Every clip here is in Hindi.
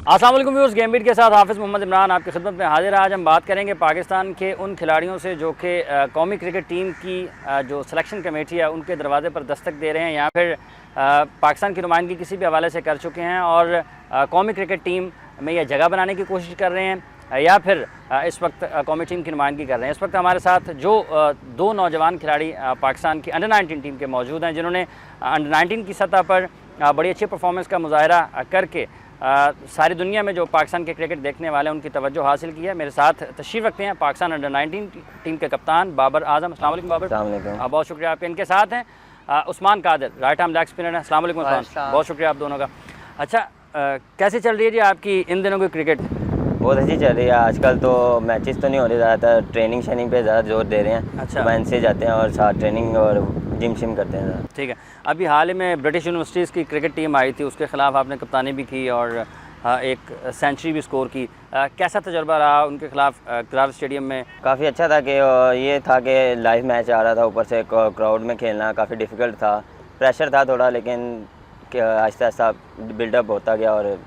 अस्सलाम वालेकुम व्यूअर्स, गेम बीट के साथ हाफिज़ मोहम्मद इमरान आपकी खिदमत में हाजिर है। आज हम बात करेंगे पाकिस्तान के उन खिलाड़ियों से जो कि कौमी क्रिकेट टीम की जो सिलेक्शन कमेटी है उनके दरवाज़े पर दस्तक दे रहे हैं या फिर पाकिस्तान की नुमाइंदगी किसी भी हवाले से कर चुके हैं और कौमी क्रिकेट टीम में यह जगह बनाने की कोशिश कर रहे हैं या फिर इस वक्त कौमी टीम की नुमाइंदगी कर रहे हैं। इस वक्त हमारे साथ जो दो नौजवान खिलाड़ी पाकिस्तान की अंडर 19 टीम के मौजूद हैं, जिन्होंने अंडर 19 की सतह पर बड़ी अच्छी परफॉर्मेंस का मुजाहरा करके सारी दुनिया में जो पाकिस्तान के क्रिकेट देखने वाले हैं उनकी तवज्जो हासिल की है। मेरे साथ तशरीफ़ रखते हैं पाकिस्तान अंडर 19 टीम के कप्तान बाबर आजम। अस्सलाम वालेकुम बाबर। अस्सलाम वालेकुम। बहुत शुक्रिया आपके। इनके साथ हैं Usman Qadir, right arm leg spinner है। अस्सलाम वालेकुम उस्मान, बहुत शुक्रिया आप दोनों का। अच्छा, कैसे चल रही है जी आपकी इन दिनों की क्रिकेट? बहुत अच्छी चल रही है। आजकल तो मैचेस तो नहीं हो रहे, ज़्यादातर ट्रेनिंग शेनिंग पे ज़्यादा जोर दे रहे हैं। अच्छा, वैन से जाते हैं और साथ ट्रेनिंग और जिम शिम करते हैं। ठीक है। अभी हाल ही में ब्रिटिश यूनिवर्सिटीज़ की क्रिकेट टीम आई थी, उसके ख़िलाफ़ आपने कप्तानी भी की और एक सेंचुरी भी स्कोर की। कैसा तजुर्बा रहा उनके खिलाफ करार स्टेडियम में? काफ़ी अच्छा था कि ये था कि लाइव मैच आ रहा था, ऊपर से क्राउड में खेलना काफ़ी डिफ़िकल्ट था, प्रेशर था थोड़ा, लेकिन आहिस्ता आहिस्ता बिल्डअप होता गया और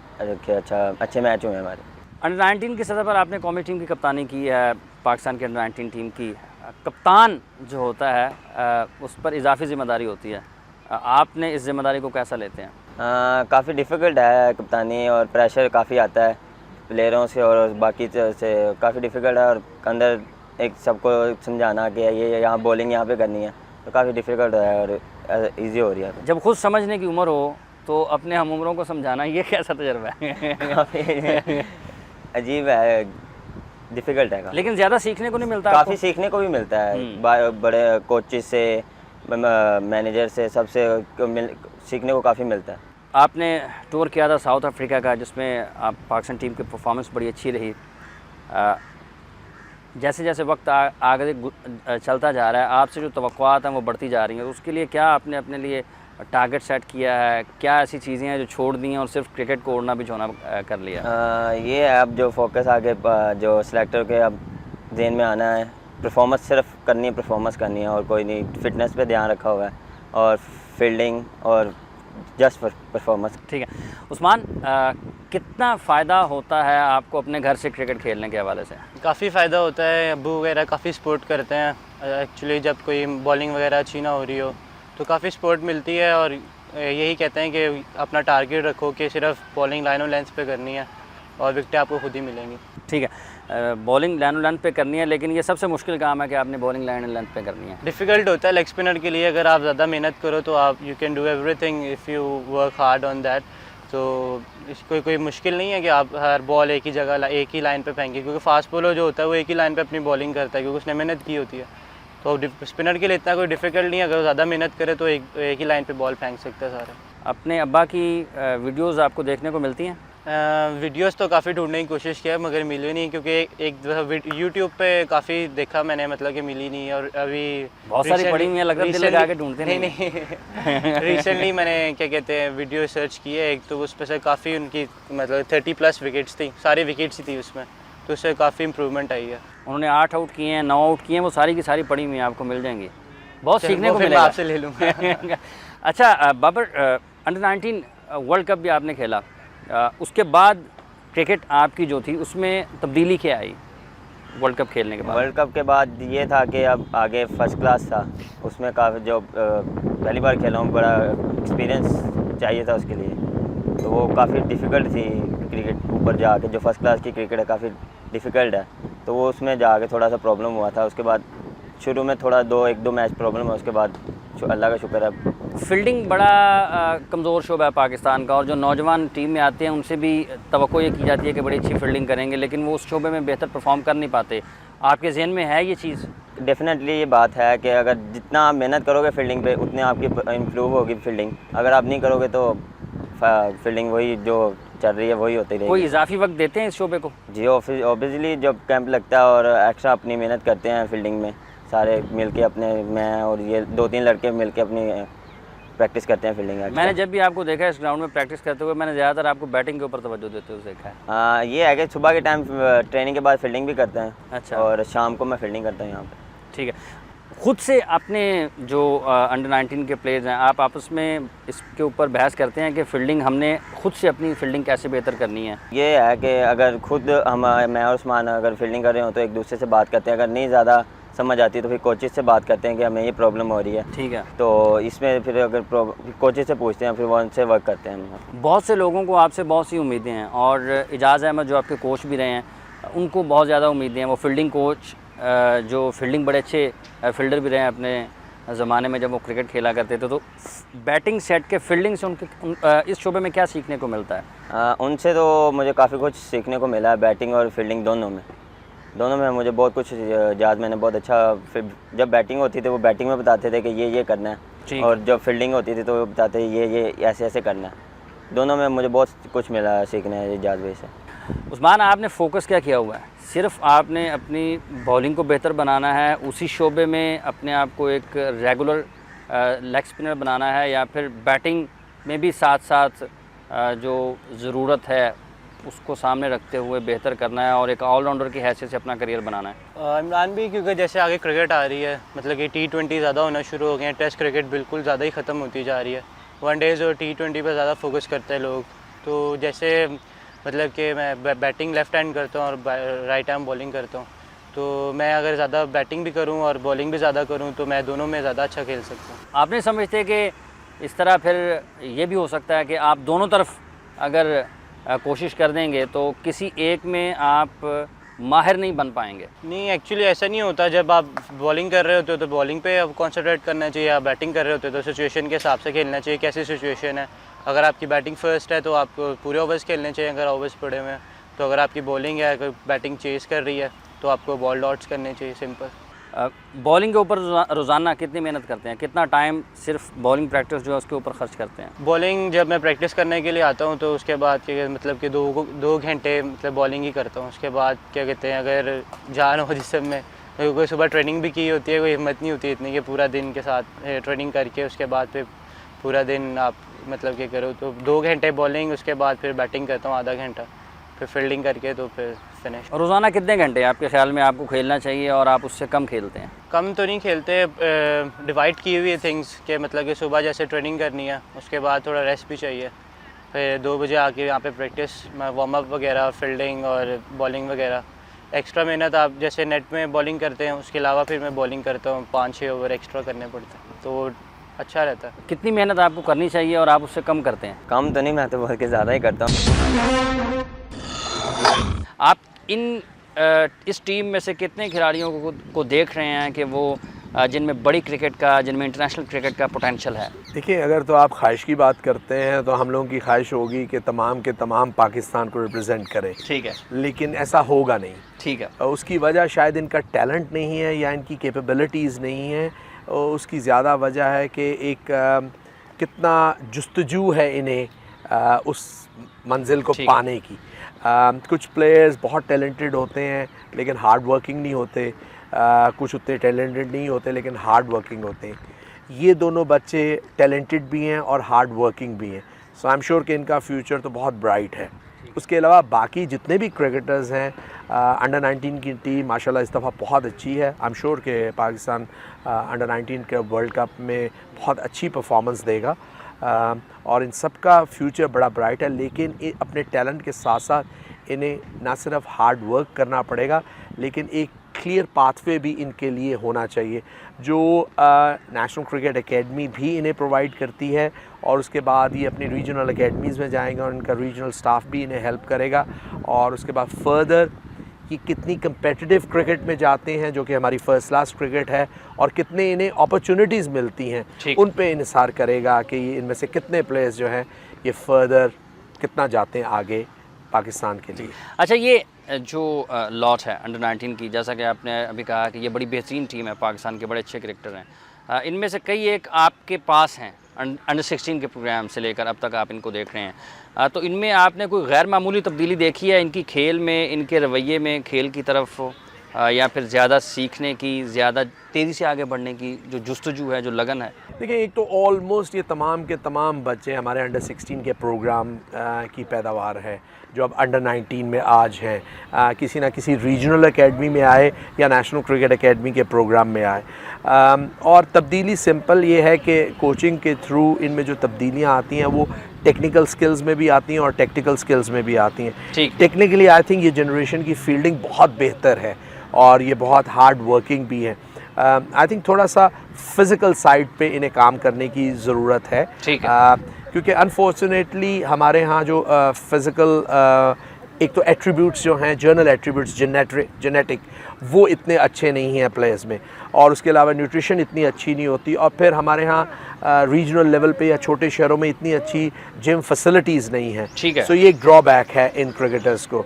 अच्छे मैच हुए हमारे। अंडर 19 की सतह पर आपने कौमी टीम की कप्तानी की है, पाकिस्तान की अंडर 19 टीम की। कप्तान जो होता है उस पर इजाफी ज़िम्मेदारी होती है, आपने इस ज़िम्मेदारी को कैसा लेते हैं? काफ़ी डिफ़िकल्ट है कप्तानी और प्रेशर काफ़ी आता है प्लेयरों से और बाकी से, काफ़ी डिफ़िकल्ट है और अंदर एक सबको समझाना कि ये यहाँ बॉलिंग यहाँ पे करनी है, तो काफ़ी डिफ़िकल्ट है और इजी हो रही है। जब खुद समझने की उम्र हो तो अपने हम उम्रों को समझाना, ये कैसा तजर्बा है? काफ़ी अजीब है, डिफ़िकल्ट है। लेकिन ज़्यादा सीखने को नहीं मिलता? काफ़ी सीखने को भी मिलता है, बड़े कोचेस से, मैनेजर से, सबसे सीखने को काफ़ी मिलता है। आपने टूर किया था साउथ अफ्रीका का, जिसमें आप पाकिस्तान टीम की परफॉर्मेंस बड़ी अच्छी रही। जैसे जैसे वक्त आगे चलता जा रहा है, आपसे जो तवक्कुआत हैं वो बढ़ती जा रही हैं, उसके लिए क्या आपने अपने लिए टारगेट सेट किया है? क्या ऐसी चीज़ें हैं जो छोड़ दी हैं और सिर्फ क्रिकेट को उड़ना बिछोना कर लिया? ये है अब जो फोकस आगे जो सिलेक्टर के अब जेन में आना है, परफॉर्मेंस सिर्फ करनी है, परफॉर्मेंस करनी है और कोई नहीं। फिटनेस पे ध्यान रखा हुआ है और फील्डिंग और जस्ट परफॉर्मेंस। ठीक है उस्मान, कितना फ़ायदा होता है आपको अपने घर से क्रिकेट खेलने के हवाले से? काफ़ी फ़ायदा होता है। अब्बू वगैरह काफ़ी सपोर्ट करते हैं एक्चुअली, जब कोई बॉलिंग वगैरह अच्छी ना हो रही हो तो काफ़ी सपोर्ट मिलती है और यही कहते हैं कि अपना टारगेट रखो कि सिर्फ बॉलिंग लाइन और लेंथ पे करनी है और विकेटें आपको खुद ही मिलेंगी। ठीक है, बॉलिंग लाइन और लेंथ पे करनी है, लेकिन ये सबसे मुश्किल काम है कि आपने बॉलिंग लाइन और लेंथ पे करनी है। डिफ़िकल्ट होता है लेग स्पिनर के लिए, अगर आप ज़्यादा मेहनत करो तो आप you can do everything if you work hard on that. तो कोई मुश्किल नहीं है कि आप हर बॉल एक ही जगह एक ही लाइन पे फेंकें, क्योंकि फास्ट बॉलर जो होता है वो एक ही लाइन पे अपनी बॉलिंग करता है क्योंकि उसने मेहनत की होती है। तो स्पिनर के लिए इतना कोई डिफ़िकल्ट नहीं है, अगर वो ज़्यादा मेहनत करे तो एक ही लाइन पे बॉल फेंक सकता है सारे। अपने अब्बा की वीडियोज़ आपको देखने को मिलती हैं? वीडियोस तो काफ़ी ढूंढने की कोशिश किया मगर मिली नहीं, क्योंकि एक यूट्यूब पे काफ़ी देखा मैंने, मतलब कि मिली नहीं। और अभी बहुत सारी पड़ी हुई हैं, लग रहा है दिल लगा के ढूंढते नहीं रिसेंटली मैंने क्या कहते हैं वीडियो सर्च की है एक, तो उस पर से काफ़ी उनकी मतलब 30+ विकेट्स थी, सारी विकेट्स ही थी उसमें, तो उससे काफ़ी इंप्रूवमेंट आई है। उन्होंने 8 आउट किए हैं, 9 आउट किए हैं, वो सारी की सारी पड़ी हुई हैं, आपको मिल जाएंगी, बहुत सीखने को मिलेगा। आपसे ले लूँगा। अच्छा बाबर, अंडर 19 वर्ल्ड कप भी आपने खेला, उसके बाद क्रिकेट आपकी जो थी उसमें तब्दीली क्या आई वर्ल्ड कप खेलने के बाद? वर्ल्ड कप के बाद ये था कि अब आगे फर्स्ट क्लास था, उसमें काफ़ी जो पहली बार खेला हूँ, बड़ा एक्सपीरियंस चाहिए था उसके लिए, तो वो काफ़ी डिफ़िकल्ट थी क्रिकेट। ऊपर जाके जो फर्स्ट क्लास की क्रिकेट है काफ़ी डिफ़िकल्ट है, तो वो उसमें जाके थोड़ा सा प्रॉब्लम हुआ था। उसके बाद शुरू में थोड़ा 1-2 मैच प्रॉब्लम है, उसके बाद अल्लाह का शुक्र है। फील्डिंग बड़ा कमज़ोर शोबा है पाकिस्तान का, और जो नौजवान टीम में आते हैं उनसे भी तवक्को ये की जाती है कि बड़ी अच्छी फील्डिंग करेंगे, लेकिन वो उस शोबे में बेहतर परफॉर्म कर नहीं पाते। आपके जहन में है ये चीज़? डेफिनेटली ये बात है कि अगर जितना आप मेहनत करोगे फील्डिंग पे उतने आपकी इम्प्रूव होगी फील्डिंग। अगर आप नहीं करोगे तो फील्डिंग वही जो चल रही है वही होती रहेगी। कोई इजाफी वक्त देते हैं इस शोबे को? जी ऑब्वियसली जब कैंप लगता है और एक्स्ट्रा अपनी मेहनत करते हैं फील्डिंग में, सारे मिलके अपने, मैं और ये 2-3 लड़के मिलके अपनी प्रैक्टिस करते हैं फील्डिंग। मैंने जब भी आपको देखा है इस ग्राउंड में प्रैक्टिस करते हुए, मैंने ज़्यादातर आपको बैटिंग के ऊपर तवज्जो देते हुए देखा है। ये है कि सुबह के टाइम ट्रेनिंग के बाद फील्डिंग भी करते हैं। अच्छा। और शाम को मैं फील्डिंग करता हूँ यहाँ पे। ठीक है, खुद से अपने जो अंडर 19 के प्लेयर्स हैं, आप आपस में इसके ऊपर बहस करते हैं कि फ़ील्डिंग हमने खुद से अपनी फ़ील्डिंग कैसे बेहतर करनी है? ये है कि अगर खुद मैं और उस्मान अगर फील्डिंग कर रहे हो तो एक दूसरे से बात करते हैं, अगर नहीं ज़्यादा समझ आती तो फिर कोचेज़ से बात करते हैं कि हमें ये प्रॉब्लम हो रही है। ठीक है। तो इसमें फिर अगर कोचेज़ से पूछते हैं, फिर वो उनसे वर्क करते हैं हम। बहुत से लोगों को आपसे बहुत सी उम्मीदें हैं और इजाज़ अहमद जो आपके कोच भी रहे हैं उनको बहुत ज़्यादा उम्मीदें हैं। वो फ़ील्डिंग कोच जो फ़ील्डिंग बड़े अच्छे फ़ील्डर भी रहे हैं अपने ज़माने में जब वो क्रिकेट खेला करते थे। तो बैटिंग सेट के फ़ील्डिंग से उनके इस शोबे में क्या सीखने को मिलता है? उनसे तो मुझे काफ़ी कुछ सीखने को मिला है, बैटिंग और फील्डिंग दोनों में मुझे बहुत कुछ याद। मैंने बहुत अच्छा, जब बैटिंग होती थी वो बैटिंग में बताते थे कि ये करना है, और जब फील्डिंग होती थी तो वो बताते ये ऐसे करना है। दोनों में मुझे बहुत कुछ मिला सीखने एजाज भाई से। उस्मान, आपने फ़ोकस क्या किया हुआ है? सिर्फ़ आपने अपनी बॉलिंग को बेहतर बनाना है, उसी शोबे में अपने आप को एक रेगुलर लेग स्पिनर बनाना है, या फिर बैटिंग में भी साथ साथ जो ज़रूरत है उसको सामने रखते हुए बेहतर करना है और एक ऑलराउंडर की हैसियत से अपना करियर बनाना है? इमरान भी, क्योंकि जैसे आगे क्रिकेट आ रही है, मतलब कि T20 ज़्यादा होना शुरू हो गए हैं, टेस्ट क्रिकेट बिल्कुल ज़्यादा ही ख़त्म होती जा रही है। वनडेज़ और T20 पर ज़्यादा फोकस करते हैं लोग। तो जैसे मतलब कि मैं बैटिंग लेफ़्ट हैंड करता हूँ और राइट हैंड बॉलिंग करता हूँ, तो मैं अगर ज़्यादा बैटिंग भी करूँ और बॉलिंग भी ज़्यादा करूँ तो मैं दोनों में ज़्यादा अच्छा खेल सकता हूँ। आप नहीं समझते कि इस तरह फिर ये भी हो सकता है कि आप दोनों तरफ अगर कोशिश कर देंगे तो किसी एक में आप माहिर नहीं बन पाएंगे? नहीं, एक्चुअली ऐसा नहीं होता। जब आप बॉलिंग कर रहे होते हो तो बॉलिंग पे आप कॉन्सेंट्रेट करना चाहिए, आप बैटिंग कर रहे होते हो तो सिचुएशन के हिसाब से खेलना चाहिए, कैसी सिचुएशन है। अगर आपकी बैटिंग फर्स्ट है तो आपको पूरे ओवर्स खेलने चाहिए, अगर ओवर्स पड़े हुए हैं तो। अगर आपकी बॉलिंग है, अगर बैटिंग चेस कर रही है तो आपको बॉल डॉट्स करने चाहिए, सिंपल। बॉलिंग के ऊपर रोज़ाना कितनी मेहनत करते हैं? कितना टाइम सिर्फ बॉलिंग प्रैक्टिस जो है उसके ऊपर खर्च करते हैं? बॉलिंग जब मैं प्रैक्टिस करने के लिए आता हूँ तो उसके बाद मतलब कि 2 घंटे मतलब बॉलिंग ही करता हूँ। उसके बाद क्या कहते हैं, अगर जान हो जिस सब में, कोई सुबह ट्रेनिंग भी की होती है, कोई हिम्मत नहीं होती इतनी कि पूरा दिन के साथ ट्रेनिंग करके उसके बाद फिर पूरा दिन आप मतलब कि करो। तो 2 घंटे बॉलिंग, उसके बाद फिर बैटिंग करता हूँ आधा घंटा, फिर फील्डिंग करके तो फिर फिनिश। रोज़ाना कितने घंटे आपके ख्याल में आपको खेलना चाहिए और आप उससे कम खेलते हैं? कम तो नहीं खेलते, डिवाइड की हुई है थिंग्स के, मतलब कि सुबह जैसे ट्रेनिंग करनी है, उसके बाद थोड़ा रेस्ट भी चाहिए, फिर 2 बजे आके यहाँ पे प्रैक्टिस, वार्म अप वगैरह, फील्डिंग और बॉलिंग वगैरह। एक्स्ट्रा मेहनत आप जैसे नेट में बॉलिंग करते हैं उसके अलावा फिर मैं बॉलिंग करता हूँ, 5-6 ओवर एक्स्ट्रा करने पड़ते हैं, तो अच्छा रहता है। कितनी मेहनत आपको करनी चाहिए और आप उससे कम करते हैं? कम तो नहीं, मैं तो बहुत के ज़्यादा ही करता हूँ। आप इस टीम में से कितने खिलाड़ियों को देख रहे हैं कि वो जिनमें बड़ी क्रिकेट का, जिनमें इंटरनेशनल क्रिकेट का पोटेंशियल है? देखिए, अगर तो आप ख्वाहिश की बात करते हैं तो हम लोगों की ख्वाहिश होगी कि तमाम के तमाम पाकिस्तान को रिप्रेजेंट करें। ठीक है। लेकिन ऐसा होगा नहीं। ठीक है। उसकी वजह शायद इनका टैलेंट नहीं है या इनकी कैपेबिलिटीज़ नहीं है, उसकी ज़्यादा वजह है कि एक कितना जुस्तजू है इन्हें उस मंजिल को पाने की। कुछ प्लेयर्स बहुत टैलेंटेड होते हैं लेकिन हार्ड वर्किंग नहीं होते, कुछ उतने टैलेंटेड नहीं होते लेकिन हार्ड वर्किंग होते हैं। ये दोनों बच्चे टैलेंटेड भी हैं और हार्ड वर्किंग भी हैं, सो आई एम श्योर कि इनका फ्यूचर तो बहुत ब्राइट है। उसके अलावा बाकी जितने भी क्रिकेटर्स हैं, अंडर 19 की टीम माशाल्लाह इस दफ़ा बहुत अच्छी है। आई एम श्योर कि पाकिस्तान अंडर 19 के वर्ल्ड कप में बहुत अच्छी परफॉर्मेंस देगा और इन सब का फ्यूचर बड़ा ब्राइट है। लेकिन अपने टैलेंट के साथ साथ इन्हें ना सिर्फ हार्ड वर्क करना पड़ेगा लेकिन एक क्लियर पाथवे भी इनके लिए होना चाहिए जो नेशनल क्रिकेट एकेडमी भी इन्हें प्रोवाइड करती है, और उसके बाद ये अपनी रीजनल एकेडमीज़ में जाएंगे और इनका रीजनल स्टाफ भी इन्हें हेल्प करेगा। और उसके बाद फर्दर कि कितनी कम्पेटिटिव क्रिकेट में जाते हैं जो कि हमारी फ़र्स्ट क्लास क्रिकेट है, और कितने इन्हें अपॉर्चुनिटीज़ मिलती हैं, उन पे इन्हिसार करेगा कि इनमें से कितने प्लेयर्स जो हैं ये फर्दर कितना जाते हैं आगे पाकिस्तान के लिए। अच्छा, ये जो लॉट है अंडर 19 की, जैसा कि आपने अभी कहा कि ये बड़ी बेहतरीन टीम है, पाकिस्तान के बड़े अच्छे क्रिकेटर हैं, इनमें से कई एक आपके पास हैं अंडर 16 के प्रोग्राम से लेकर अब तक आप इनको देख रहे हैं, तो इनमें आपने कोई गैर मामूली तब्दीली देखी है इनकी खेल में, इनके रवैये में, खेल की तरफ, या फिर ज़्यादा सीखने की, ज़्यादा तेज़ी से आगे बढ़ने की जो जुस्तजू है, जो लगन है? देखिए, एक तो ऑलमोस्ट ये तमाम के तमाम बच्चे हमारे अंडर 16 के प्रोग्राम की पैदावार है, जो अब अंडर 19 में आज हैं। किसी ना किसी रीजनल एकेडमी में आए या नेशनल क्रिकेट एकेडमी के प्रोग्राम में आए। और तब्दीली सिंपल ये है कि कोचिंग के थ्रू इनमें जो तब्दीलियाँ आती हैं वो टेक्निकल स्किल्स में भी आती हैं और टेक्टिकल स्किल्स में भी आती हैं। ठीक। टेक्निकली आई थिंक ये जनरेशन की फील्डिंग बहुत बेहतर है और ये बहुत हार्ड वर्किंग भी है। आई थिंक थोड़ा सा फिज़िकल साइड पे इन्हें काम करने की ज़रूरत है। ठीक है। क्योंकि अनफॉर्चुनेटली हमारे यहाँ जो फिज़िकल एक तो एट्रीब्यूट्स जो हैं, जर्नल एट्रीब्यूट्स जेनेटिक, वो इतने अच्छे नहीं हैं प्लेयर्स में, और उसके अलावा न्यूट्रिशन इतनी अच्छी नहीं होती, और फिर हमारे यहाँ रीजनल लेवल पे या छोटे शहरों में इतनी अच्छी जिम फैसिलिटीज़ नहीं हैं। ठीक है। सो ये एक ड्रॉबैक है इन क्रिकेटर्स को।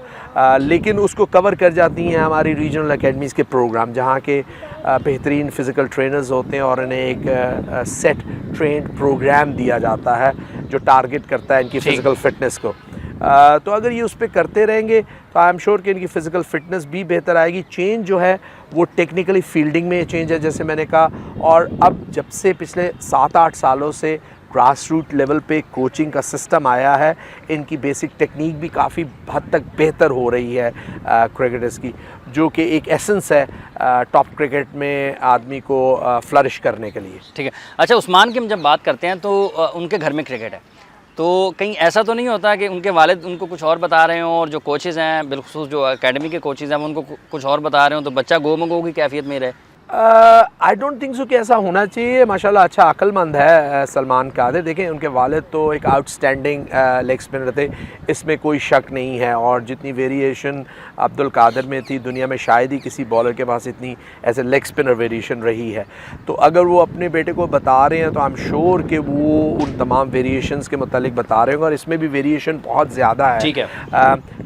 लेकिन उसको कवर कर जाती हैं हमारी रीजनल एकेडमीज़ के प्रोग्राम, जहाँ के बेहतरीन फ़िज़िकल ट्रेनर्स होते हैं और इन्हें एक सेट ट्रेंड प्रोग्राम दिया जाता है जो टारगेट करता है इनकी फ़िज़िकल फ़िटनेस को। तो अगर ये उस पर करते रहेंगे तो आई एम श्योर कि इनकी फ़िज़िकल फ़िटनेस भी बेहतर आएगी। चेंज जो है वो टेक्निकली फील्डिंग में चेंज है, जैसे मैंने कहा, और अब जब से पिछले 7-8 सालों से ग्रास रूट लेवल पे कोचिंग का सिस्टम आया है, इनकी बेसिक टेक्निक भी काफ़ी हद तक बेहतर हो रही है क्रिकेटर्स की, जो कि एक एसेंस है टॉप क्रिकेट में आदमी को फ्लरिश करने के लिए। ठीक है। अच्छा, उस्मान की हम जब बात करते हैं तो उनके घर में क्रिकेट है, तो कहीं ऐसा तो नहीं होता कि उनके वालिद उनको कुछ और बता रहे हों और जो कोचेज़ हैं, बिलखुसूस जो एकेडमी के कोचेज़ हैं, वो उनको कुछ और बता रहे हों, तो बच्चा गो मगो की कैफियत में रहे? आई डोंट थिंक सो कि ऐसा होना चाहिए। माशाल्लाह अच्छा अक्लमंद है सलमान कादिर। देखें, उनके वालिद तो एक आउटस्टैंडिंग लेग स्पिनर थे, इसमें कोई शक नहीं है, और जितनी वेरिएशन अब्दुल कादिर में थी, दुनिया में शायद ही किसी बॉलर के पास इतनी as a leg spinner variation रही है। तो अगर वो अपने बेटे को बता रहे हैं तो आई एम श्योर कि वो उन तमाम वेरिएशंस के मुतालिक बता रहे होंगे, और इसमें भी वेरिएशन बहुत ज़्यादा है। ठीक है।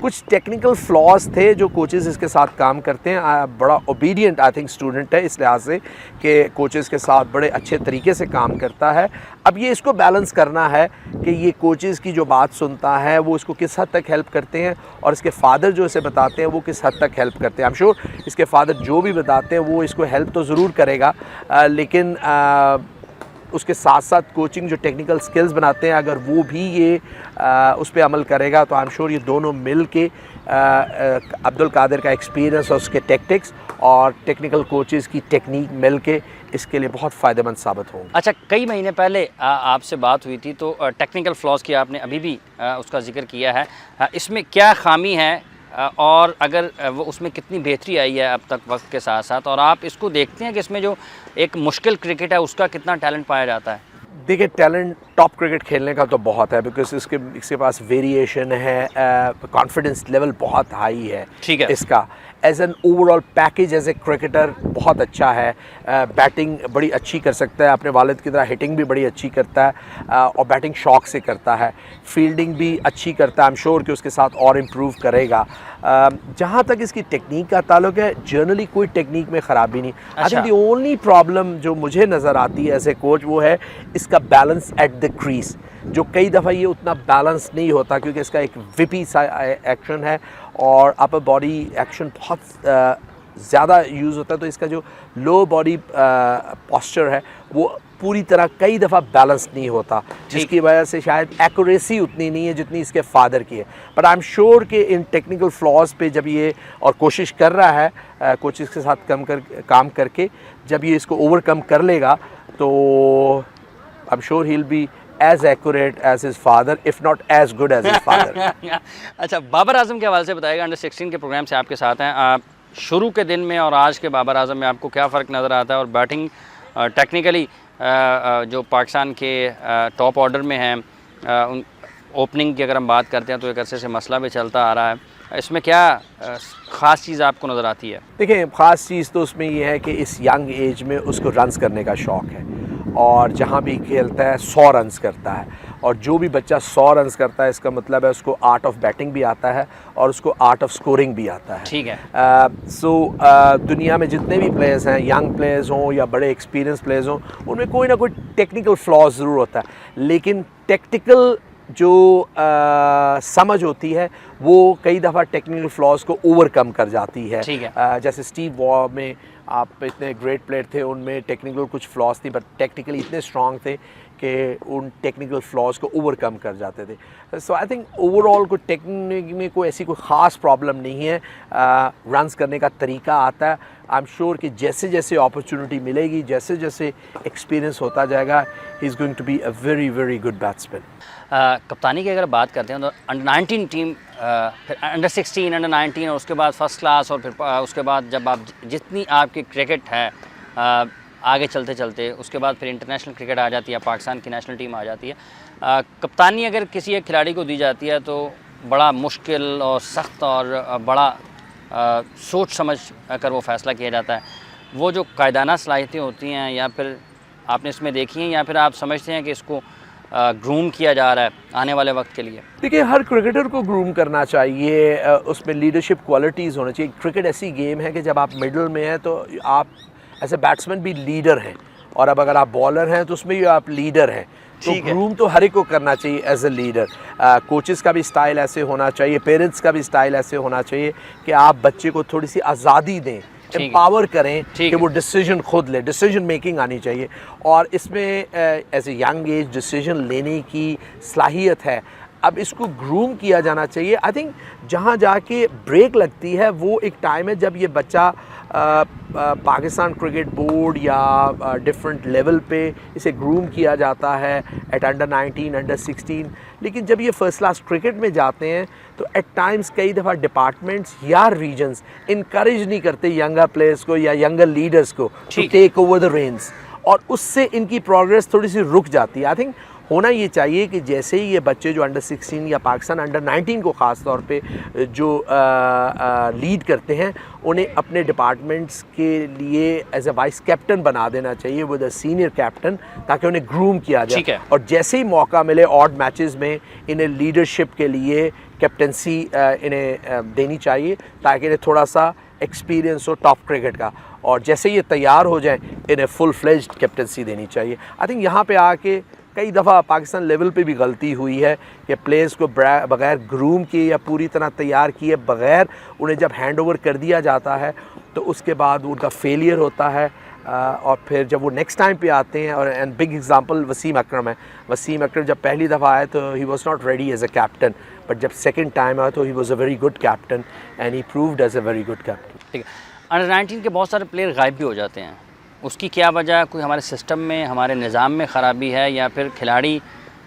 कुछ टेक्निकल फ्लॉज थे जो कोचेज़ इसके साथ काम करते हैं। बड़ा ओबीडियंट आई थिंक स्टूडेंट है इस लिहाज से कि कोचेज़ के साथ बड़े अच्छे तरीके से काम करता है। अब ये इसको बैलेंस करना है कि ये कोचेज़ की जो बात सुनता है वो इसको किस हद तक हेल्प करते हैं, और इसके फादर जो इसे बताते हैं वो किस हद तक हेल्प करते हैं। आई एम श्योर इसके फादर जो भी बताते हैं वो इसको हेल्प तो ज़रूर करेगा, लेकिन उसके साथ साथ कोचिंग जो टेक्निकल स्किल्स बनाते हैं, अगर वो भी ये उस पर अमल करेगा तो आई एम श्योर ये दोनों मिल के अब्दुल कादिर का एक्सपीरियंस और उसके टैक्टिक्स और टेक्निकल कोचेज़ की टेक्निक मिल के इसके लिए बहुत फ़ायदेमंद साबित होंगे। अच्छा, कई महीने पहले आपसे बात हुई थी, तो टेक्निकल फ्लॉज की आपने अभी भी उसका जिक्र किया है। इसमें क्या खामी है और अगर वो उसमें कितनी बेहतरी आई है अब तक वक्त के साथ साथ, और आप इसको देखते हैं कि इसमें जो एक मुश्किल क्रिकेट है उसका कितना टैलेंट पाया जाता है? देखिए, टैलेंट टॉप क्रिकेट खेलने का तो बहुत है, बिकॉज इसके पास वेरिएशन है, कॉन्फिडेंस लेवल बहुत हाई है। ठीक है। इसका as an overall package as a cricketer बहुत अच्छा है। बैटिंग बड़ी अच्छी कर सकता है, अपने वालिद की तरह हिटिंग भी बड़ी अच्छी करता है, और बैटिंग शौक से करता है। फील्डिंग भी अच्छी करता है, आई एम श्योर कि उसके साथ और इम्प्रूव करेगा। जहाँ तक इसकी टेक्निक का ताल्लुक है, जनरली कोई टेक्निक में ख़राबी नहीं। I think the only problem जो मुझे नज़र आती है एज ए कोच वो है इसका बैलेंस एट द क्रीज, जो कई दफ़ा ये उतना बैलेंस नहीं होता, क्योंकि इसका एक विपी सा एक्शन है और अपर बॉडी एक्शन बहुत ज़्यादा यूज़ होता है, तो इसका जो लो बॉडी पोस्चर है वो पूरी तरह कई दफ़ा बैलेंस नहीं होता, जिसकी वजह से शायद एक्यूरेसी उतनी नहीं है जितनी इसके फादर की है। बट आई एम श्योर कि इन टेक्निकल फ्लॉज पे जब ये और कोशिश कर रहा है कोचेस के साथ काम करके, जब ये इसको ओवरकम कर लेगा तो I am sure he will be as accurate as his father, if not as good as his father. अच्छा, बाबर आजम के हवाले से बताइएगा। अंडर 16 के प्रोग्राम से आपके साथ हैं आप, शुरू के दिन में और आज के बाबर आजम में आपको क्या फ़र्क नज़र आता है, और बैटिंग टेक्निकली जो पाकिस्तान के टॉप ऑर्डर में हैं, उन ओपनिंग की अगर हम बात करते हैं तो एक अरसे से मसला भी चलता आ रहा है, इसमें क्या ख़ास चीज़ आपको नज़र आती है? देखिए, ख़ास चीज़ तो उसमें ये है कि इस यंग एज में उसको रन्स करने का शौक़ है, और जहाँ भी खेलता है 100 रन्स करता है, और जो भी बच्चा 100 रन्स करता है इसका मतलब है उसको आर्ट ऑफ बैटिंग भी आता है और उसको आर्ट ऑफ स्कोरिंग भी आता है। ठीक है। दुनिया में जितने भी प्लेयर्स हैं, यंग प्लेयर्स हों या बड़े एक्सपीरियंस प्लेयर्स हों, उनमें कोई ना कोई टेक्निकल फ्लॉज ज़रूर होता है, लेकिन टेक्निकल जो समझ होती है वो कई दफ़ा टेक्निकल फ्लॉज को ओवरकम कर जाती है। ठीक है। जैसे स्टीव वॉ में आप इतने ग्रेट प्लेयर थे, उनमें टेक्निकल कुछ फ्लॉज थी, बट टेक्निकली इतने स्ट्रॉन्ग थे कि उन टेक्निकल फ्लॉज को ओवरकम कर जाते थे। सो आई थिंक ओवरऑल को टेक्निक में कोई ऐसी कोई ख़ास प्रॉब्लम नहीं है। रन्स करने का तरीका आता है। आई एम श्योर कि जैसे जैसे अपॉर्चुनिटी मिलेगी, जैसे जैसे एक्सपीरियंस होता जाएगा, he is going to be a very very good batsman. कप्तानी की अगर बात करते हैं तो अंडर 19 टीम, फिर अंडर 16, अंडर 19 और उसके बाद फर्स्ट क्लास, और फिर उसके बाद जब आप जितनी आपकी क्रिकेट है आगे चलते चलते उसके बाद फिर इंटरनेशनल क्रिकेट आ जाती है, पाकिस्तान की नेशनल टीम आ जाती है। कप्तानी अगर किसी एक खिलाड़ी को दी जाती है तो बड़ा मुश्किल और सख्त और बड़ा सोच समझ कर वो फ़ैसला किया जाता है। वो जो कायदाना सलाहियतें होती हैं, या फिर आपने इसमें देखी हैं, या फिर आप समझते हैं कि इसको ग्रूम किया जा रहा है आने वाले वक्त के लिए? देखिए, हर क्रिकेटर को ग्रूम करना चाहिए, उसमें लीडरशिप क्वालिटीज़ होनी चाहिए। क्रिकेट ऐसी गेम है कि जब आप मिडल में हैं तो आप एज ए बैट्समैन भी लीडर हैं, और अब अगर आप बॉलर हैं तो उसमें भी आप लीडर हैं। तो ग्रूम तो हर एक को करना चाहिए एज ए लीडर। कोचेस का भी स्टाइल ऐसे होना चाहिए, पेरेंट्स का भी स्टाइल ऐसे होना चाहिए कि आप बच्चे को थोड़ी सी आज़ादी दें, एम्पावर करें कि वो डिसीजन खुद ले, डिसीजन मेकिंग आनी चाहिए। और इसमें as a young age decision लेने की सलाहियत है। अब इसको ग्रूम किया जाना चाहिए। आई थिंक जहाँ जाके ब्रेक लगती है वो एक टाइम है जब ये बच्चा पाकिस्तान क्रिकेट बोर्ड या डिफरेंट लेवल पे इसे ग्रूम किया जाता है, एट अंडर 19, अंडर 16। लेकिन जब ये फर्स्ट क्लास क्रिकेट में जाते हैं तो एट टाइम्स कई दफ़ा डिपार्टमेंट्स या रीजन्स इनकरेज नहीं करते यंगर प्लेयर्स को या यंगर लीडर्स को to take over the reins, और उससे इनकी प्रोग्रेस थोड़ी सी रुक जाती है। आई थिंक होना ये चाहिए कि जैसे ही ये बच्चे जो अंडर 16 या पाकिस्तान अंडर 19 को ख़ास तौर पे जो लीड करते हैं, उन्हें अपने डिपार्टमेंट्स के लिए एज ए वाइस कैप्टन बना देना चाहिए विद अ सीनियर कैप्टन, ताकि उन्हें ग्रूम किया जाए। और जैसे ही मौका मिले ऑड मैचेस में इन्हें लीडरशिप के लिए कैप्टनसी इन्हें देनी चाहिए, ताकि इन्हें थोड़ा सा एक्सपीरियंस हो टॉप क्रिकेट का। और जैसे ये तैयार हो जाएं इन्हें फुल फ्लेज्ड कैप्टनसी देनी चाहिए। आई थिंक यहाँ पे आके कई दफ़ा पाकिस्तान लेवल पे भी गलती हुई है कि प्लेयर्स को बग़ैर ग्रूम किए या पूरी तरह तैयार किए बग़ैर उन्हें जब हैंड ओवर कर दिया जाता है तो उसके बाद उनका फेलियर होता है। और फिर जब वो नेक्स्ट टाइम पे आते हैं, और and big example Wasim Akram है। वसीम अकरम जब पहली दफ़ा आए तो he was not ready as a captain, but जब सेकंड टाइम आया तो he was a very good captain and he proved as a very good captain. ठीक है। अंडर 19 के बहुत सारे प्लेयर गायब भी हो जाते हैं, उसकी क्या वजह? कोई हमारे सिस्टम में, हमारे निज़ाम में ख़राबी है, या फिर खिलाड़ी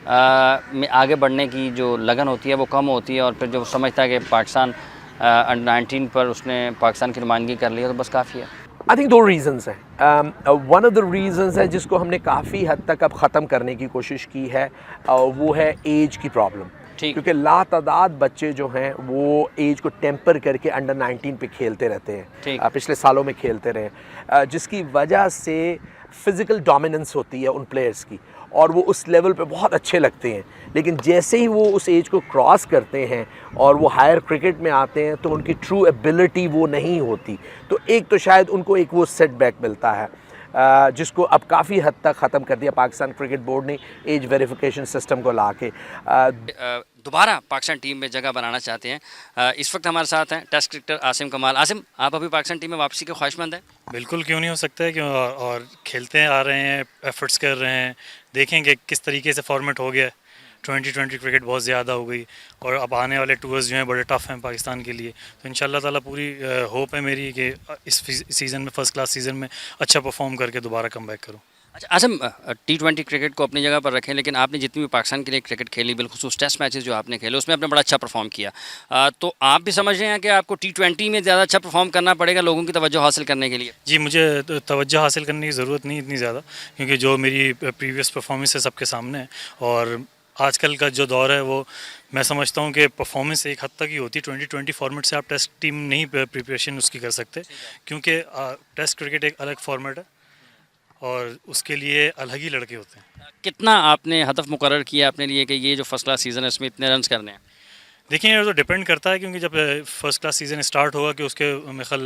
में आगे बढ़ने की जो लगन होती है वो कम होती है, और फिर जो समझता है कि पाकिस्तान अंडर 19 पर उसने पाकिस्तान की नुमाइंदगी कर ली है तो बस काफ़ी है? आई थिंक दो रीज़न्स हैं। वन ऑफ द रीज़न्स है जिसको हमने काफ़ी हद तक अब ख़त्म करने की कोशिश की है, वो है एज की प्रॉब्लम। क्योंकि लातादाद बच्चे जो हैं वो एज को टेम्पर करके अंडर 19 पे खेलते रहते हैं, पिछले सालों में खेलते रहे, जिसकी वजह से फ़िज़िकल डोमिनेंस होती है उन प्लेयर्स की, और वो उस लेवल पे बहुत अच्छे लगते हैं। लेकिन जैसे ही वो उस एज को क्रॉस करते हैं और वो हायर क्रिकेट में आते हैं तो उनकी ट्रू एबिलिटी वो नहीं होती। तो एक तो शायद उनको एक वो सेटबैक मिलता है, जिसको अब काफ़ी हद तक ख़त्म कर दिया पाकिस्तान क्रिकेट बोर्ड ने एज वेरिफिकेशन सिस्टम को ला के। दोबारा पाकिस्तान टीम में जगह बनाना चाहते हैं। इस वक्त हमारे साथ हैं टेस्ट क्रिकेटर आसिम कमाल। आसिम, आप अभी पाकिस्तान टीम में वापसी के ख्वाहिशमंद हैं? बिल्कुल, क्यों नहीं हो सकता है, क्यों, और खेलते आ रहे हैं, एफर्ट्स कर रहे हैं। देखेंगे किस तरीके से फॉर्मेट हो गया। 2020 क्रिकेट बहुत ज़्यादा हो गई, और अब आने वाले टूर्स जो हैं बड़े टफ़ हैं पाकिस्तान के लिए। तो इंशाल्लाह ताला पूरी होप है मेरी कि इस सीज़न में, फर्स्ट क्लास सीज़न में अच्छा परफॉर्म करके दोबारा कम बैक करूँ। अच्छा आसिम, T20 क्रिकेट को अपनी जगह पर रखें, लेकिन आपने जितनी भी पाकिस्तान के लिए क्रिकेट खेली, बिलखुसूस टेस्ट मैचेस जो आपने खेले, उसमें आपने बड़ा अच्छा परफॉर्म किया। तो आप भी समझ रहे हैं कि आपको T20 में ज़्यादा अच्छा परफॉर्म करना पड़ेगा लोगों की तवज्जो हासिल करने के लिए? जी, मुझे तवज्जो हासिल करने की ज़रूरत नहीं इतनी ज़्यादा, क्योंकि जो मेरी प्रीवियस परफॉर्मेंस है सबके सामने है। और आजकल का जो दौर है वो मैं समझता हूँ कि परफॉर्मेंस एक हद तक ही होती है। 2020 फॉर्मेट से आप टेस्ट टीम नहीं प्रिपरेशन उसकी कर सकते, क्योंकि टेस्ट क्रिकेट एक अलग फॉर्मेट है और उसके लिए अलग ही लड़के होते हैं। कितना आपने हदफ मुकर्रर किया अपने लिए कि ये जो फर्स्ट क्लास सीज़न है इसमें इतने रन्स करने हैं? देखिए ये तो डिपेंड करता है, क्योंकि जब फर्स्ट क्लास सीज़न स्टार्ट होगा कि उसके मेरे ख्याल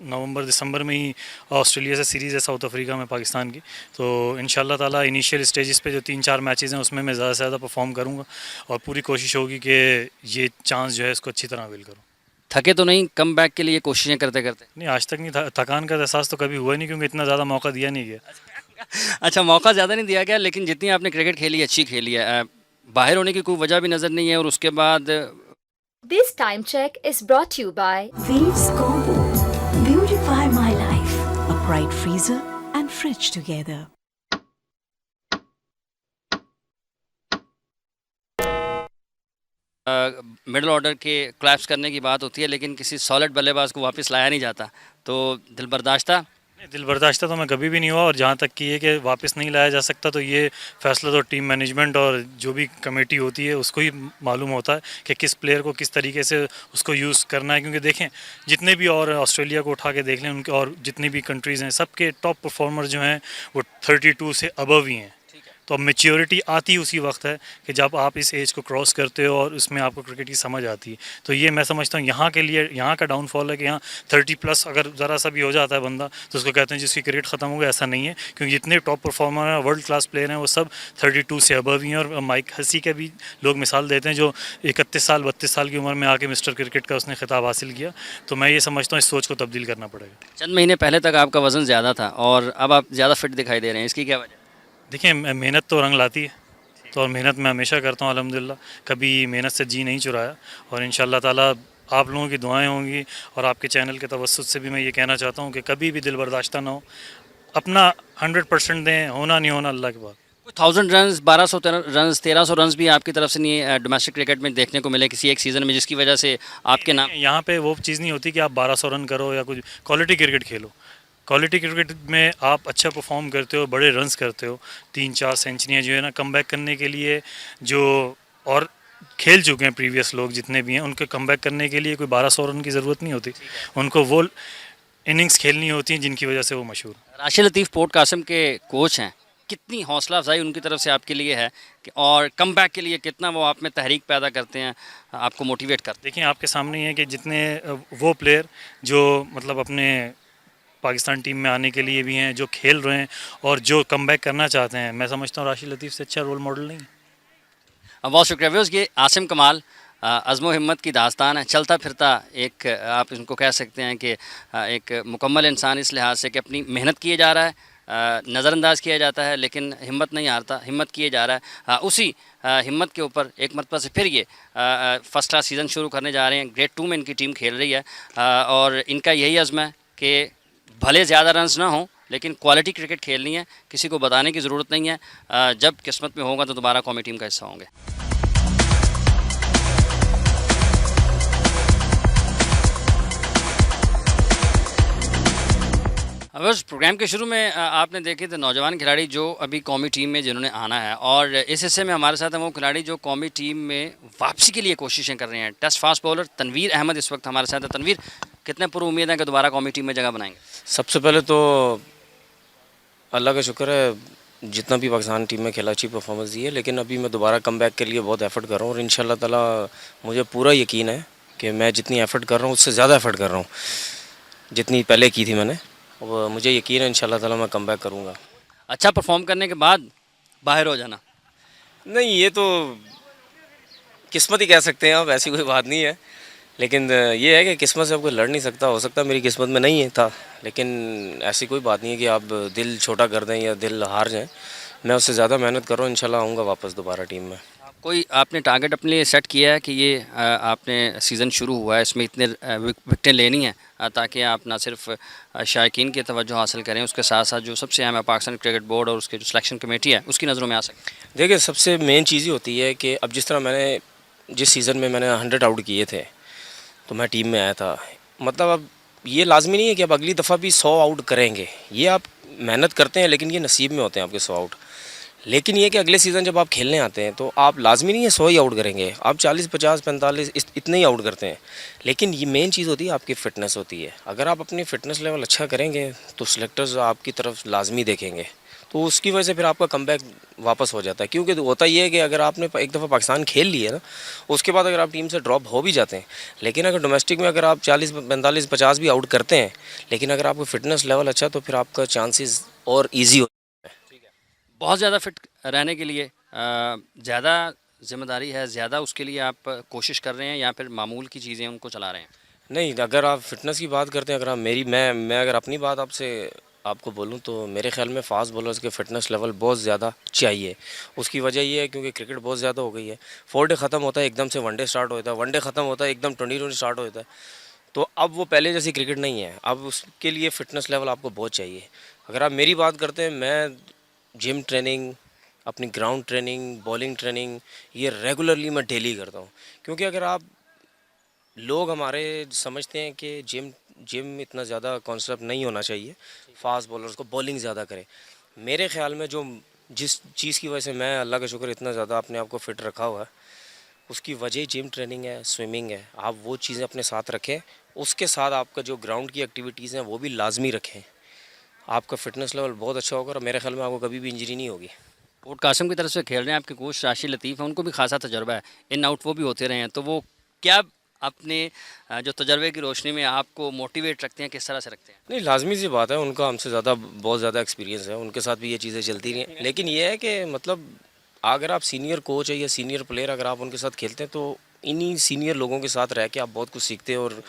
नवंबर दिसंबर में ही ऑस्ट्रेलिया से सीरीज़ है साउथ अफ्रीका में पाकिस्तान की, तो इंशाल्लाह ताला इनिशियल स्टेजेस पे जो 3-4 मैचेस हैं उसमें मैं ज़्यादा से ज़्यादा परफॉर्म करूँगा और पूरी कोशिश होगी कि ये चांस जो है इसको अच्छी तरह अवेल करूँ। थके तो नहीं कम बैक के लिए कोशिशें करते करते? नहीं, आज तक नहीं, थकान का एहसास तो कभी हुआ ही नहीं, क्योंकि इतना ज़्यादा मौका दिया नहीं गया। अच्छा, मौका ज़्यादा नहीं दिया गया, लेकिन जितनी आपने क्रिकेट खेली अच्छी खेली है। बाहर होने की कोई वजह भी नज़र नहीं है, और उसके बाद This time check is brought to you by Waves Combo. Beautify my life. A bright freezer and fridge together. Middle order के क्लैप्स करने की बात होती है, लेकिन किसी सॉलिड बल्लेबाज को वापस लाया नहीं जाता, तो दिल बर्दाश्ता। नहीं, दिल बर्दाश्ता तो मैं कभी भी नहीं हुआ, और जहाँ तक कि ये कि वापस नहीं लाया जा सकता, तो ये फैसला तो टीम मैनेजमेंट और जो भी कमेटी होती है उसको ही मालूम होता है कि किस प्लेयर को किस तरीके से उसको यूज़ करना है। क्योंकि देखें, जितने भी और ऑस्ट्रेलिया को उठा के देख लें, उनके और जितनी भी कंट्रीज़ हैं, सबके टॉप परफॉर्मर जो हैं वो 32 से अबव ही हैं। तो अब मेच्योरिटी आती उसी वक्त है कि जब आप इस एज को क्रॉस करते हो और उसमें आपको क्रिकेट की समझ आती है। तो ये मैं समझता हूँ यहाँ के लिए, यहाँ का डाउनफॉल है कि यहाँ 30+ अगर ज़रा सा भी हो जाता है बंदा तो उसको कहते हैं जिसकी क्रिकेट ख़त्म हो गया। ऐसा नहीं है, क्योंकि जितने टॉप परफॉर्मर हैं, वर्ल्ड क्लास प्लेयर हैं, वो सब 32 से अबव ही हैं। और माइक हसी के भी लोग मिसाल देते हैं, जो 31 साल 32 साल की उम्र में आके मिस्टर क्रिकेट का उसने खिताब हासिल किया। तो मैं ये समझता हूँ इस सोच को तब्दील करना पड़ेगा। चंद महीने पहले तक आपका वज़न ज़्यादा था और अब आप ज़्यादा फिट दिखाई दे रहे हैं, इसकी क्या वजह? देखिए, मेहनत तो रंग लाती है, तो और मेहनत मैं हमेशा करता हूँ अल्हम्दुलिल्लाह, कभी मेहनत से जी नहीं चुराया। और इंशाअल्लाह ताला आप लोगों की दुआएं होंगी और आपके चैनल के तवस्सुत से भी मैं ये कहना चाहता हूँ कि कभी भी दिल बर्दाश्ता ना हो, अपना 100% दें, होना नहीं होना अल्लाह के बाद। 1000 रन, 1200 रन, 1300 रन भी आपकी तरफ से नहीं डोमेस्टिक क्रिकेट में देखने को मिले किसी एक सीज़न में, जिसकी वजह से आपके नाम। यहाँ पे वो चीज़ नहीं होती कि आप 1200 रन करो या कुछ, क्वालिटी क्रिकेट खेलो। क्वालिटी क्रिकेट में आप अच्छा परफॉर्म करते हो, बड़े रन्स करते हो, 3-4 सेंचुरियाँ जो है ना, कमबैक करने के लिए जो और खेल चुके हैं प्रीवियस लोग जितने भी हैं, उनके कमबैक करने के लिए कोई 1200 रन की ज़रूरत नहीं होती। उनको वो इनिंग्स खेलनी होती हैं जिनकी वजह से वो मशहूर। राशिद लतीफ़ पोर्ट कासिम के कोच हैं, कितनी हौसला अफजाई उनकी तरफ से आपके लिए है और कमबैक के लिए कितना वो आप में तहरीक पैदा करते हैं, आपको मोटिवेट करते हैं? देखिए, आपके सामने ही है कि जितने वो प्लेयर जो मतलब अपने पाकिस्तान टीम में आने के लिए भी हैं, जो खेल रहे हैं और जो कमबैक करना चाहते हैं, मैं समझता हूँ राशिद लतीफ़ से अच्छा रोल मॉडल नहीं है। बहुत शुक्रिया व्यूअर्स। ये आसिम कमाल अज़्म हिम्मत की दास्तान है, चलता फिरता एक आप इनको कह सकते हैं कि एक मुकम्मल इंसान इस लिहाज से कि अपनी मेहनत किए जा रहा है, नज़रअंदाज किया जाता है, लेकिन हिम्मत नहीं हारता, हिम्मत किए जा रहा है। उसी हिम्मत के ऊपर एक मरतबा से फिर ये फर्स्ट क्लास सीज़न शुरू करने जा रहे हैं। ग्रेड 2 में इनकी टीम खेल रही है और इनका यही अज़्म है कि भले ज़्यादा रन्स ना हो, लेकिन क्वालिटी क्रिकेट खेलनी है, किसी को बताने की ज़रूरत नहीं है। जब किस्मत में होगा तो दोबारा कौमी टीम का हिस्सा होंगे। बस प्रोग्राम के शुरू में आपने देखे थे नौजवान खिलाड़ी जो अभी कौमी टीम में जिन्होंने आना है, और इस हिस्से में हमारे साथ हैं वो खिलाड़ी जो कौमी टीम में वापसी के लिए कोशिशें कर रहे हैं। Test fast bowler Tanveer Ahmed इस वक्त हमारे साथ है। तनवीर, कितने पूरी उम्मीद है कि दोबारा कौमी टीम में जगह बनाएंगे? सबसे पहले तो अल्लाह का शुक्र है, जितना भी पाकिस्तान टीम में खेला अच्छी परफॉर्मेंस दी है, लेकिन अभी मैं दोबारा कमबैक के लिए बहुत एफर्ट कर रहा हूँ और इंशाल्लाह ताला मुझे पूरा यकीन है कि मैं जितनी एफर्ट कर रहा हूँ उससे ज़्यादा एफर्ट कर रहा हूँ जितनी पहले की थी मैंने। और मुझे यकीन है इंशाल्लाह ताला मैं कमबैक करूँगा। अच्छा परफॉर्म करने के बाद बाहर हो जाना? नहीं, ये तो किस्मत ही कह सकते हैं आप, ऐसी कोई बात नहीं है। लेकिन ये है कि किस्मत से अब कोई लड़ नहीं सकता। हो सकता मेरी किस्मत में नहीं है था, लेकिन ऐसी कोई बात नहीं है कि आप दिल छोटा कर दें या दिल हार जाएं। मैं उससे ज़्यादा मेहनत कर रहा हूँ, इंशाल्लाह आऊँगा वापस दोबारा टीम में। कोई आपने टारगेट अपने लिए सेट किया है कि ये आपने सीज़न शुरू हुआ है, इसमें इतने विकेटें लेनी हैं ताकि आप ना सिर्फ शायकीन की तवज्जो हासिल करें, उसके साथ साथ जो सबसे अहम है पाकिस्तान क्रिकेट बोर्ड और उसके जो सिलेक्शन कमेटी है उसकी नज़रों में आ सके? देखिए, सबसे मेन चीज़ ही होती है कि अब जिस तरह मैंने जिस सीज़न में मैंने 100 आउट किए थे तो मैं टीम में आया था। मतलब अब ये लाजमी नहीं है कि अब अगली दफ़ा भी 100 आउट करेंगे, ये आप मेहनत करते हैं लेकिन ये नसीब में होते हैं आपके 100 आउट। लेकिन ये कि अगले सीज़न जब आप खेलने आते हैं तो आप लाजमी नहीं है 100 ही आउट करेंगे, आप 40, 50, 45 इतने ही आउट करते हैं। लेकिन ये मेन चीज़ होती है आपकी फ़िटनेस होती है। अगर आप अपनी फ़िटनेस लेवल अच्छा करेंगे तो सिलेक्टर्स आपकी तरफ लाजमी देखेंगे। तो तो उसकी वजह से फिर आपका कमबैक वापस हो जाता है। क्योंकि होता ये है कि अगर आपने एक दफ़ा पाकिस्तान खेल लिया ना, उसके बाद अगर आप टीम से ड्रॉप हो भी जाते हैं, लेकिन अगर डोमेस्टिक में अगर आप 40 45 50 भी आउट करते हैं, लेकिन अगर आपका फिटनेस लेवल अच्छा तो फिर आपका चांसेस और ईजी हो। बहुत ज़्यादा फिट रहने के लिए ज़्यादा जिम्मेदारी है, ज़्यादा उसके लिए आप कोशिश कर रहे हैं या फिर मामूल की चीज़ें उनको चला रहे हैं? नहीं, अगर आप फ़िटनेस की बात करते हैं, अगर आप मेरी मैं अगर अपनी बात आपसे आपको बोलूँ तो मेरे ख़्याल में फ़ास्ट बॉलर्स के फ़िटनेस लेवल बहुत ज़्यादा चाहिए। उसकी वजह ये है क्योंकि क्रिकेट बहुत ज़्यादा हो गई है। 4 डे ख़त्म होता है एकदम से 1 डे स्टार्ट होता है, 1 डे ख़त्म होता है एकदम 20-20 स्टार्ट होता है। तो अब वो पहले जैसी क्रिकेट नहीं है, अब उसके लिए फ़िटनेस लेवल आपको बहुत चाहिए। अगर आप मेरी बात करते हैं, मैं जिम ट्रेनिंग, अपनी ग्राउंड ट्रेनिंग, बॉलिंग ट्रेनिंग ये रेगुलरली मैं डेली करता हूँ। क्योंकि अगर आप लोग हमारे समझते हैं कि जिम जिम इतना ज़्यादा कॉन्सेप्ट नहीं होना चाहिए, फास्ट बॉलर्स को बॉलिंग ज़्यादा करें। मेरे ख़्याल में जो जिस चीज़ की वजह से मैं अल्लाह का शुक्र इतना ज़्यादा अपने आप को फ़िट रखा हुआ है, उसकी वजह जिम ट्रेनिंग है, स्विमिंग है। आप वो चीज़ें अपने साथ रखें, उसके साथ आपका जो ग्राउंड की एक्टिविटीज़ हैं वो भी लाजमी रखें। आपका फ़िटनेस लेवल बहुत अच्छा होगा और मेरे ख़्याल में आपको कभी भी इंजरी नहीं होगी। पोर्ट कासिम की तरफ से खेल रहे हैं आपके कोच राशिद लतीफ़ हैं, उनको भी खासा तजर्बा है, इन आउट वो भी होते रहे हैं, तो वो क्या अपने जो तजर्बे की रोशनी में आपको मोटिवेट रखते हैं, किस तरह से रखते हैं? नहीं, लाज़मी सी बात है, उनका हमसे ज़्यादा बहुत ज़्यादा एक्सपीरियंस है, उनके साथ भी ये चीज़ें चलती रही हैं। लेकिन ये है कि मतलब अगर आप सीनियर कोच है या सीनियर प्लेयर अगर आप उनके साथ खेलते हैं तो इन्हीं सीनियर लोगों के साथ रह के आप बहुत कुछ सीखते हैं और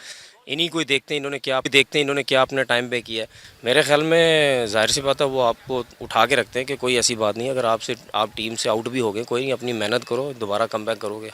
इन्हीं को ही देखते हैं इन्होंने क्या अपने टाइम पे किया है। मेरे ख्याल में ज़ाहिर सी बात है वो आपको उठा के रखते हैं कि कोई ऐसी बात नहीं है, अगर आप टीम से आउट भी हो गए कोई नहीं, अपनी मेहनत करो, दोबारा कमबैक करोगे।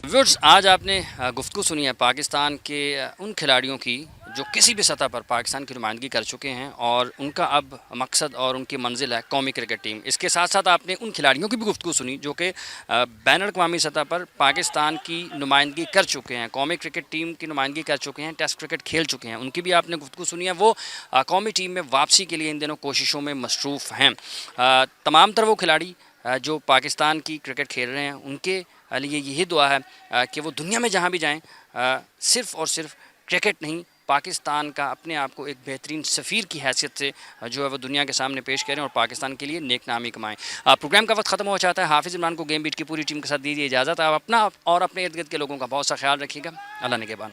व्यूअर्स, आज आपने गुफ्तगू सुनी है पाकिस्तान के उन खिलाड़ियों की जो किसी भी सतह पर पाकिस्तान की नुमाइंदगी कर चुके हैं और उनका अब मकसद और उनकी मंजिल है कौमी क्रिकेट टीम। इसके साथ साथ आपने उन खिलाड़ियों की भी गुफ्तगू सुनी जो कि बैन अवी सतह पर पाकिस्तान की नुमाइंदगी कर चुके हैं, कौमी क्रिकेट टीम की नुमाइंदगी कर चुके हैं, टेस्ट क्रिकेट खेल चुके हैं, उनकी भी आपने गुफ्तगू सुनी है। वो कौमी टीम में वापसी के लिए इन दिनों कोशिशों में मसरूफ़ हैं। तमाम तर वो खिलाड़ी जो पाकिस्तान की क्रिकेट खेल रहे हैं उनके लिए यही दुआ है कि वो दुनिया में जहाँ भी जाएं सिर्फ़ और सिर्फ क्रिकेट नहीं, पाकिस्तान का अपने आप को एक बेहतरीन सफ़ीर की हैसियत से जो है वो दुनिया के सामने पेश करें और पाकिस्तान के लिए नेक नामी कमाएं। प्रोग्राम का वक्त ख़त्म हो जाता है। हाफिज़ इमरान को गेम बीट की पूरी टीम के साथ दीजिए इजाज़त। आप अपना और अपने इर्द गिर्द के लोगों का बहुत सा ख्याल रखिएगा। अल्लाह निगहबान।